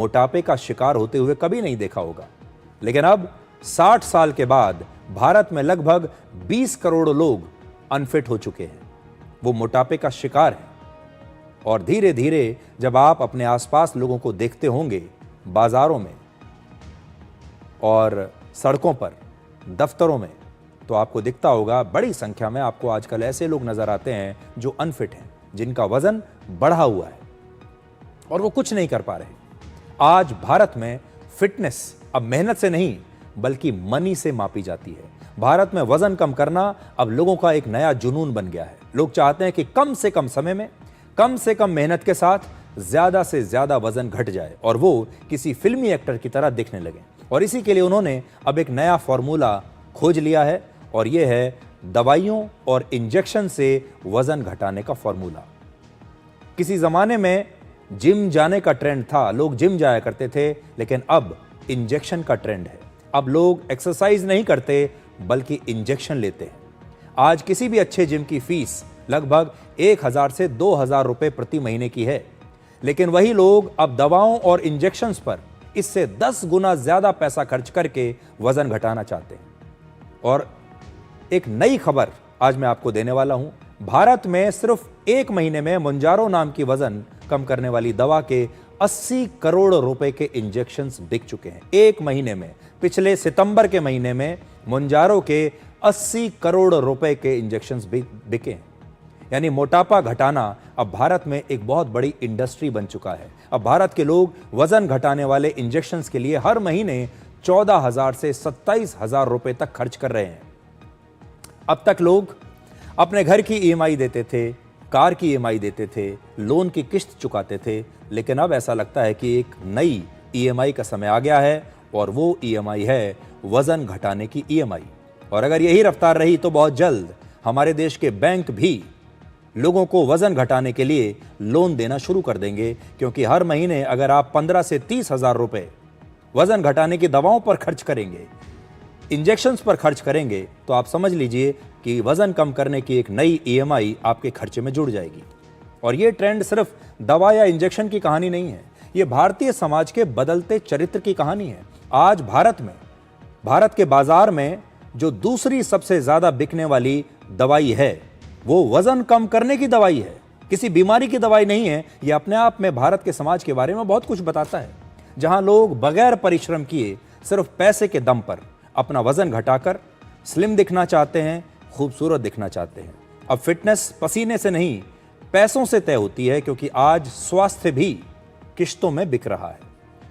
मोटापे का शिकार होते हुए कभी नहीं देखा होगा, लेकिन अब 60 साल के बाद भारत में लगभग 20 करोड़ लोग अनफिट हो चुके हैं। वो मोटापे का शिकार हैं। और धीरे धीरे जब आप अपने आसपास लोगों को देखते होंगे, बाजारों में और सड़कों पर, दफ्तरों में, तो आपको दिखता होगा बड़ी संख्या में आपको आजकल ऐसे लोग नजर आते हैं जो अनफिट हैं, जिनका वजन बढ़ा हुआ है और वो कुछ नहीं कर पा रहे। आज भारत में फिटनेस अब मेहनत से नहीं बल्कि मनी से मापी जाती है। भारत में वजन कम करना अब लोगों का एक नया जुनून बन गया है। लोग चाहते हैं कि कम से कम समय में, कम से कम मेहनत के साथ ज्यादा से ज्यादा वजन घट जाए और वो किसी फिल्मी एक्टर की तरह दिखने लगे। और इसी के लिए उन्होंने अब एक नया फॉर्मूला खोज लिया है और यह है दवाइयों और इंजेक्शन से वजन घटाने का फॉर्मूला। किसी जमाने में जिम जाने का ट्रेंड था, लोग जिम जाया करते थे, लेकिन अब इंजेक्शन का ट्रेंड है। अब लोग एक्सरसाइज नहीं करते बल्कि इंजेक्शन लेते हैं। आज किसी भी अच्छे जिम की फीस लगभग 1000 से 2000 रुपए प्रति महीने की है, लेकिन वही लोग अब दवाओं और इंजेक्शंस पर इससे 10 गुना ज्यादा पैसा खर्च करके वजन घटाना चाहते हैं। और एक नई खबर आज मैं आपको देने वाला हूं। भारत में सिर्फ 1 महीने में मोंजारो नाम की वजन कम करने वाली दवा के 80 करोड़ रुपए के इंजेक्शंस बिक चुके हैं। 1 महीने में, पिछले सितंबर के महीने में मोंजारो के 80 करोड़ रुपए के इंजेक्शंस बिके हैं। यानी मोटापा घटाना अब भारत में एक बहुत बड़ी इंडस्ट्री बन चुका है। अब भारत के लोग वजन घटाने वाले इंजेक्शंस के लिए हर महीने 14,000 से 27,000 रुपए तक खर्च कर रहे हैं। अब तक लोग अपने घर की ईएमआई देते थे, कार की ईएमआई देते थे, लोन की किस्त चुकाते थे, लेकिन अब ऐसा लगता है कि एक नई ईएमआई का समय आ गया है और वो ईएमआई है वजन घटाने की ईएमआई। और अगर यही रफ्तार रही तो बहुत जल्द हमारे देश के बैंक भी लोगों को वजन घटाने के लिए लोन देना शुरू कर देंगे, क्योंकि हर महीने अगर आप 15 से 30,000 रुपए वजन घटाने की दवाओं पर खर्च करेंगे, इंजेक्शंस पर खर्च करेंगे, तो आप समझ लीजिए कि वजन कम करने की एक नई ईएमआई आपके खर्चे में जुड़ जाएगी। और ये ट्रेंड सिर्फ दवा या इंजेक्शन की कहानी नहीं है, ये भारतीय समाज के बदलते चरित्र की कहानी है। आज भारत के बाजार में जो दूसरी सबसे ज्यादा बिकने वाली दवाई है वो वजन कम करने की दवाई है, किसी बीमारी की दवाई नहीं है। यह अपने आप में भारत के समाज के बारे में बहुत कुछ बताता है, जहां लोग बगैर परिश्रम किए सिर्फ पैसे के दम पर अपना वजन घटाकर स्लिम दिखना चाहते हैं, खूबसूरत दिखना चाहते हैं। अब फिटनेस पसीने से नहीं पैसों से तय होती है, क्योंकि आज स्वास्थ्य भी किश्तों में बिक रहा है।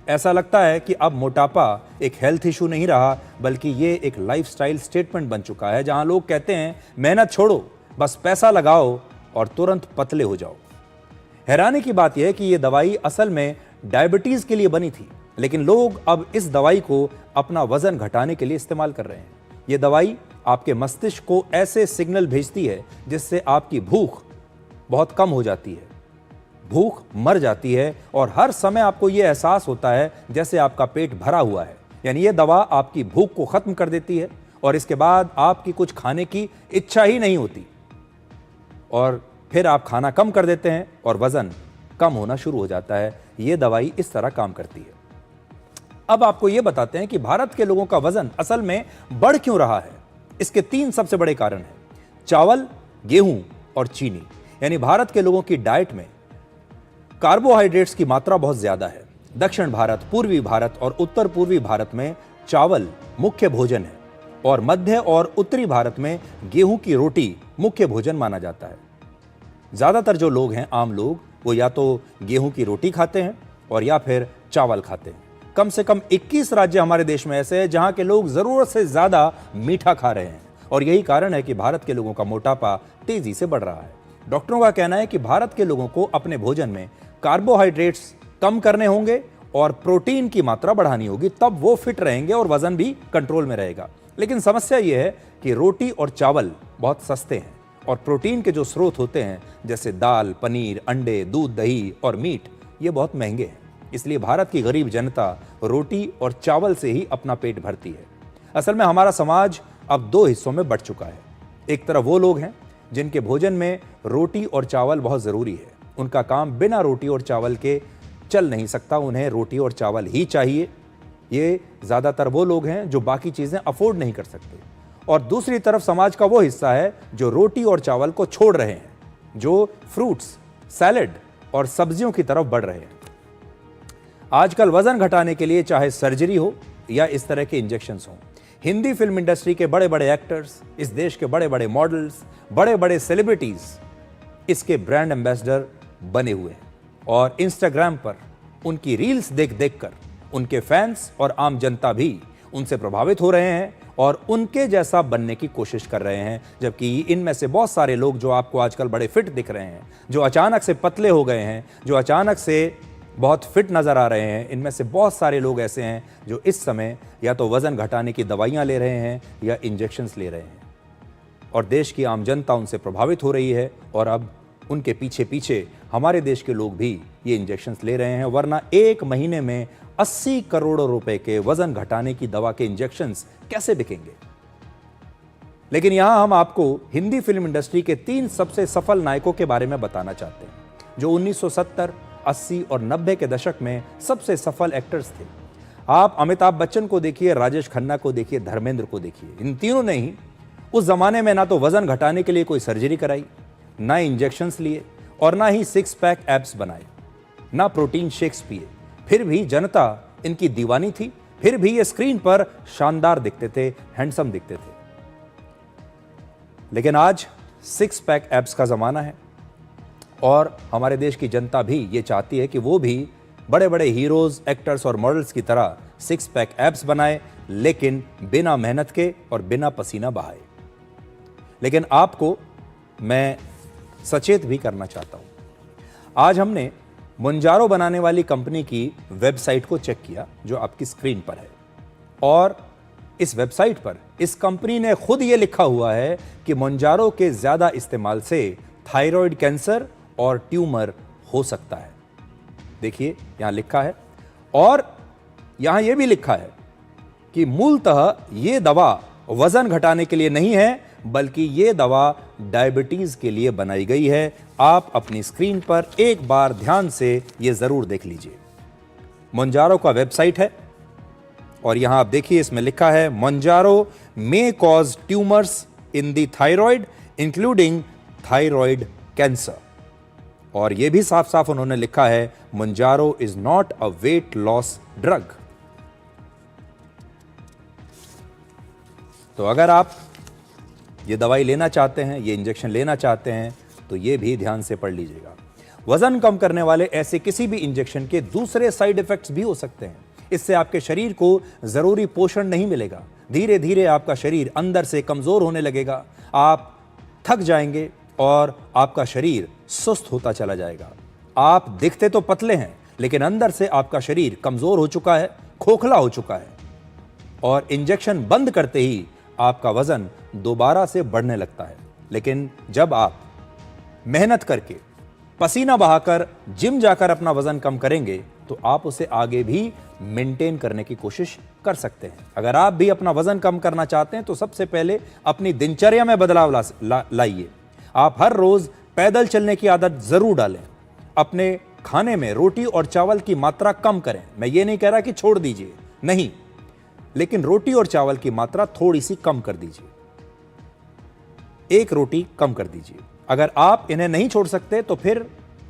ऐसा लगता है कि अब मोटापा एक हेल्थ इशू नहीं रहा, बल्कि ये एक लाइफस्टाइल स्टेटमेंट बन चुका है, जहां लोग कहते हैं मेहनत छोड़ो, बस पैसा लगाओ और तुरंत पतले हो जाओ। हैरानी की बात यह है कि यह दवाई असल में डायबिटीज के लिए बनी थी, लेकिन लोग अब इस दवाई को अपना वजन घटाने के लिए इस्तेमाल कर रहे हैं। यह दवाई आपके मस्तिष्क को ऐसे सिग्नल भेजती है जिससे आपकी भूख बहुत कम हो जाती है, भूख मर जाती है और हर समय आपको यह एहसास होता है जैसे आपका पेट भरा हुआ है। यानी यह दवा आपकी भूख को खत्म कर देती है और इसके बाद आपकी कुछ खाने की इच्छा ही नहीं होती और फिर आप खाना कम कर देते हैं और वजन कम होना शुरू हो जाता है। यह दवाई इस तरह काम करती है। अब आपको यह बताते हैं कि भारत के लोगों का वजन असल में बढ़ क्यों रहा है। इसके 3 सबसे बड़े कारण हैं: चावल, गेहूं और चीनी। यानी भारत के लोगों की डाइट में कार्बोहाइड्रेट्स की मात्रा बहुत ज्यादा है। दक्षिण भारत, पूर्वी भारत और उत्तर पूर्वी भारत में चावल मुख्य भोजन है और मध्य और उत्तरी भारत में गेहूं की रोटी मुख्य भोजन माना जाता है। ज्यादातर जो लोग हैं, आम लोग, वो या तो गेहूं की रोटी खाते हैं और या फिर चावल खाते हैं। कम से कम 21 राज्य हमारे देश में ऐसे हैं जहां के लोग जरूरत से ज्यादा मीठा खा रहे हैं और यही कारण है कि भारत के लोगों का मोटापा तेजी से बढ़ रहा है। डॉक्टरों का कहना है कि भारत के लोगों को अपने भोजन में कार्बोहाइड्रेट्स कम करने होंगे और प्रोटीन की मात्रा बढ़ानी होगी, तब वो फिट रहेंगे और वजन भी कंट्रोल में रहेगा। लेकिन समस्या यह है कि रोटी और चावल बहुत सस्ते हैं और प्रोटीन के जो स्रोत होते हैं जैसे दाल, पनीर, अंडे, दूध, दही और मीट, ये बहुत महंगे हैं। इसलिए भारत की गरीब जनता रोटी और चावल से ही अपना पेट भरती है। असल में हमारा समाज अब 2 हिस्सों में बंट चुका है। एक तरफ वो लोग हैं जिनके भोजन में रोटी और चावल बहुत ज़रूरी है, उनका काम बिना रोटी और चावल के चल नहीं सकता, उन्हें रोटी और चावल ही चाहिए। ये ज़्यादातर वो लोग हैं जो बाकी चीज़ें अफोर्ड नहीं कर सकते। और दूसरी तरफ समाज का वो हिस्सा है जो रोटी और चावल को छोड़ रहे हैं, जो फ्रूट्स, सैलेड और सब्जियों की तरफ बढ़ रहे हैं। आजकल वजन घटाने के लिए चाहे सर्जरी हो या इस तरह के इंजेक्शंस हों, हिंदी फिल्म इंडस्ट्री के बड़े बड़े एक्टर्स, इस देश के बड़े बड़े मॉडल्स, बड़े बड़े सेलिब्रिटीज इसके ब्रांड एम्बेसडर बने हुए हैं। और इंस्टाग्राम पर उनकी रील्स देख देख कर उनके फैंस और आम जनता भी उनसे प्रभावित हो रहे हैं और उनके जैसा बनने की कोशिश कर रहे हैं। जबकि इनमें से बहुत सारे लोग जो आपको आजकल बड़े फिट दिख रहे हैं, जो अचानक से पतले हो गए हैं, जो अचानक से बहुत फिट नज़र आ रहे हैं, इनमें से बहुत सारे लोग ऐसे हैं जो इस समय या तो वज़न घटाने की दवाइयाँ ले रहे हैं या इंजेक्शंस ले रहे हैं। और देश की आम जनता उनसे प्रभावित हो रही है और अब उनके पीछे पीछे हमारे देश के लोग भी ये इंजेक्शंस ले रहे हैं। वरना एक महीने में 80 करोड़ रुपए के वज़न घटाने की दवा के इंजेक्शंस कैसे बिकेंगे? लेकिन यहां हम आपको हिंदी फिल्म इंडस्ट्री के 3 सबसे सफल नायकों के बारे में बताना चाहते हैं, जो 1970, 80 और 90 के दशक में सबसे सफल एक्टर्स थे। आप अमिताभ बच्चन को देखिए, राजेश खन्ना को देखिए, धर्मेंद्र को देखिए। इन तीनों ने ही उस जमाने में ना तो वजन घटाने के लिए कोई सर्जरी कराई, ना इंजेक्शंस लिए और ना ही 6 पैक एब्स बनाए, ना प्रोटीन शेक्स पिए। फिर भी जनता इनकी दीवानी थी, फिर भी ये स्क्रीन पर शानदार दिखते थे, हैंडसम दिखते थे। लेकिन आज 6 पैक एब्स का जमाना है और हमारे देश की जनता भी ये चाहती है कि वो भी बड़े बड़े हीरोज, एक्टर्स और मॉडल्स की तरह 6 पैक एब्स बनाए, लेकिन बिना मेहनत के और बिना पसीना बहाए। लेकिन आपको मैं सचेत भी करना चाहता हूं। आज हमने मुंजारो बनाने वाली कंपनी की वेबसाइट को चेक किया, जो आपकी स्क्रीन पर है। और इस वेबसाइट पर इस कंपनी ने खुद ये लिखा हुआ है कि मुंजारो के ज्यादा इस्तेमाल से थायराइड कैंसर और ट्यूमर हो सकता है। देखिए यहां लिखा है, और यहां यह भी लिखा है कि मूलतः यह दवा वजन घटाने के लिए नहीं है, बल्कि यह दवा डायबिटीज के लिए बनाई गई है। आप अपनी स्क्रीन पर एक बार ध्यान से यह जरूर देख लीजिए। मुंजारो का वेबसाइट है और यहां आप देखिए, इसमें लिखा है Mounjaro may cause tumours in the thyroid including thyroid cancer. और यह भी साफ साफ उन्होंने लिखा है, Mounjaro is not a weight loss drug. तो अगर आप ये दवाई लेना चाहते हैं, ये इंजेक्शन लेना चाहते हैं, तो ये भी ध्यान से पढ़ लीजिएगा। वजन कम करने वाले ऐसे किसी भी इंजेक्शन के दूसरे साइड इफेक्ट्स भी हो सकते हैं। इससे आपके शरीर को जरूरी पोषण नहीं मिलेगा। धीरे धीरे आपका शरीर अंदर से कमजोर होने लगेगा, आप थक जाएंगे और आपका शरीर सुस्त होता चला जाएगा। आप दिखते तो पतले हैं, लेकिन अंदर से आपका शरीर कमजोर हो चुका है, खोखला हो चुका है। और इंजेक्शन बंद करते ही आपका वजन दोबारा से बढ़ने लगता है। लेकिन जब आप मेहनत करके, पसीना बहाकर, जिम जाकर अपना वजन कम करेंगे, तो आप उसे आगे भी मेंटेन करने की कोशिश कर सकते हैं। अगर आप भी अपना वजन कम करना चाहते हैं, तो सबसे पहले अपनी दिनचर्या में बदलाव लाइए। आप हर रोज पैदल चलने की आदत जरूर डालें। अपने खाने में रोटी और चावल की मात्रा कम करें। मैं ये नहीं कह रहा कि छोड़ दीजिए, नहीं, लेकिन रोटी और चावल की मात्रा थोड़ी सी कम कर दीजिए। 1 रोटी कम कर दीजिए। अगर आप इन्हें नहीं छोड़ सकते, तो फिर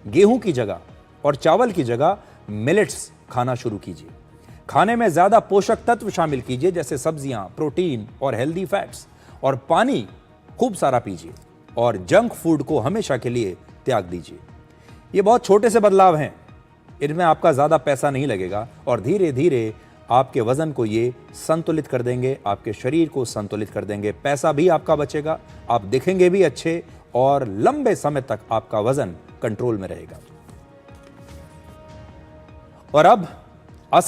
गेहूं की जगह और चावल की जगह मिलेट्स खाना शुरू कीजिए। खाने में ज्यादा पोषक तत्व शामिल कीजिए, जैसे सब्जियां, प्रोटीन और हेल्दी फैट्स। और पानी खूब सारा पीजिए और जंक फूड को हमेशा के लिए त्याग दीजिए। ये बहुत छोटे से बदलाव हैं, इनमें आपका ज्यादा पैसा नहीं लगेगा और धीरे धीरे आपके वजन को ये संतुलित कर देंगे, आपके शरीर को संतुलित कर देंगे। पैसा भी आपका बचेगा, आप दिखेंगे भी अच्छे और लंबे समय तक आपका वजन कंट्रोल में रहेगा। और अब असम